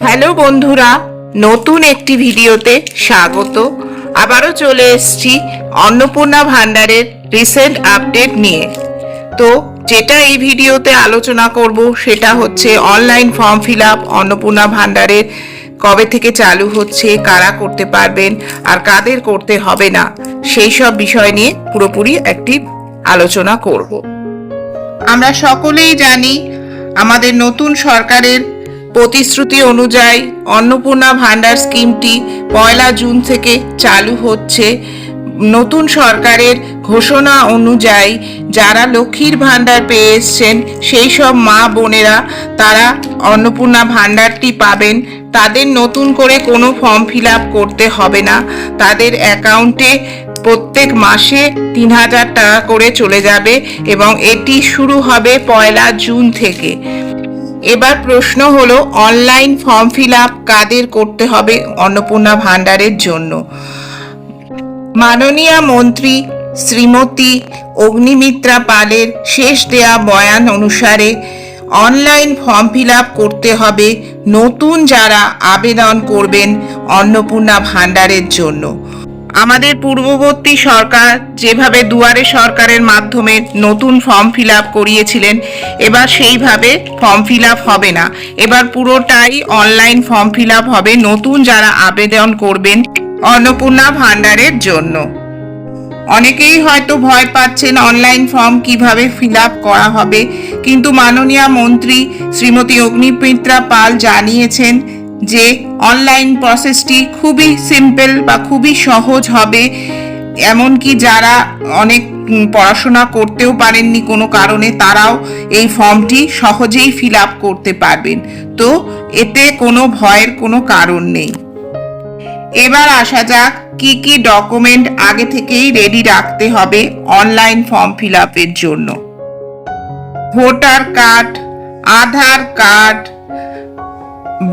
Hello বন্ধুরা, নতুন একটি ভিডিওতে স্বাগত। আবারও চলে এসেছি অন্নপূর্ণা ভান্ডারের রিসেন্ট আপডেট নিয়ে। তো যেটা এই ভিডিওতে আলোচনা করব সেটা হচ্ছে online form fill up Annapurna ভান্ডারের কবে থেকে চালু হচ্ছে, কারা করতে পারবেন আর কাদের করতে হবে না, সেই সব বিষয় নিয়ে পুরোপুরি একটি আলোচনা করব। আমরা সকলেই জানি আমাদের নতুন সরকারের প্রতিশ্রুতি অনুযায়ী অন্নপূর্ণা ভান্ডার স্কিমটি 1 জুন থেকে চালু হচ্ছে। নতুন সরকারের ঘোষণা অনুযায়ী যারা লক্ষ্মীর ভান্ডার পেয়ে এসছেন সেই সব মা বোনেরা তারা অন্নপূর্ণা ভান্ডারটি পাবেন। তাদের নতুন করে কোনো ফর্ম ফিল আপ করতে হবে না। তাদের অ্যাকাউন্টে প্রত্যেক মাসে 3000 টাকা করে চলে যাবে এবং এটি শুরু হবে 1 জুন থেকে। এবার প্রশ্ন হলো, অনলাইন ফর্ম ফিল আপ কাদের করতে হবে অন্নপূর্ণা ভান্ডারের জন্য? মাননীয় মন্ত্রী শ্রীমতী অগ্নিমিত্রা পালের শেষ দেয়া বয়ান অনুসারে অনলাইন ফর্ম ফিল আপ করতে হবে নতুন যারা আবেদন করবেন অন্নপূর্ণা ভান্ডারের জন্য। আমাদের পূর্ববর্তী সরকার যেভাবে দুয়ারে সরকারের মাধ্যমে নতুন ফর্ম ফিল আপ করিয়েছিলেন, এবার সেইভাবে ফর্ম ফিল আপ হবে না। এবার পুরোটাই অনলাইন ফর্ম ফিল আপ হবে নতুন যারা আবেদন করবেন অন্নপূর্ণা ভান্ডারের জন্য। অনেকেই হয়তো ভয় পাচ্ছেন অনলাইন ফর্ম কিভাবে ফিল আপ করা হবে, কিন্তু মাননীয় মন্ত্রী শ্রীমতী অগ্নিমিত্রা পাল জানিয়েছেন যে অনলাইন প্রসেসটি খুবই সিম্পল বা খুবই সহজ হবে। এমনকি যারা অনেক পড়াশোনা করতেও পারেননি কোনো কারণে, তারাও এই ফর্মটি সহজেই ফিল আপ করতে পারবেন। তো এতে কোনো ভয়ের কোনো কারণ নেই। এবার আসা যাক কি কি ডকুমেন্ট আগে থেকেই রেডি রাখতে হবে অনলাইন ফর্ম ফিল আপের জন্য। ভোটার কার্ড, আধার কার্ড,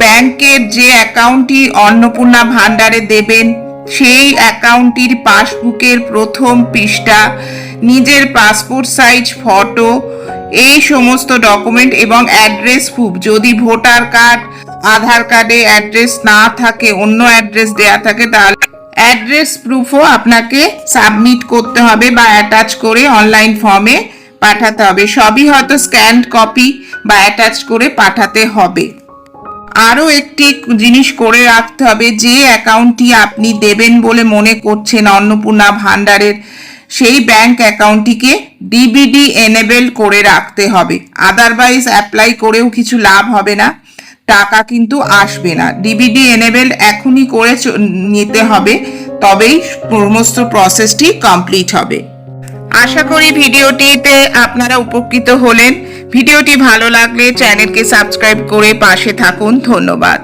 ব্যাংকের যে অ্যাকাউন্টটি অন্নপূর্ণা ভান্ডারে দেবেন সেই অ্যাকাউন্টটির পাসবুকের প্রথম পৃষ্ঠা, নিজের পাসপোর্ট সাইজ ফটো, এই সমস্ত ডকুমেন্ট এবং অ্যাড্রেস প্রুফ। যদি ভোটার কার্ড আধার কার্ডে অ্যাড্রেস না থাকে, অন্য অ্যাড্রেস দেয়া থাকে, তাহলে অ্যাড্রেস প্রুফও আপনাকে সাবমিট করতে হবে বা অ্যাটাচ করে অনলাইন ফর্মে পাঠাতে হবে। সবই হয়তো স্ক্যান্ড কপি বা অ্যাটাচ করে পাঠাতে হবে। আরও একটি জিনিস করে রাখতে হবে, যে অ্যাকাউন্টটি আপনি দেবেন বলে মনে করছেন অন্নপূর্ণা ভান্ডারের, সেই ব্যাংক অ্যাকাউন্টটিকে ডিবিডি এনেবেল করে রাখতে হবে। আদারওয়াইজ অ্যাপ্লাই করেও কিছু লাভ হবে না, টাকা কিন্তু আসবে না। ডিবিডি এনেবেল এখনই করে নিতে হবে, তবেই সমস্ত প্রসেসটি কমপ্লিট হবে। আশা করি ভিডিওটিতে আপনারা উপকৃত হলেন। ভিডিওটি ভালো লাগলে চ্যানেলকে সাবস্ক্রাইব করে পাশে থাকুন। ধন্যবাদ।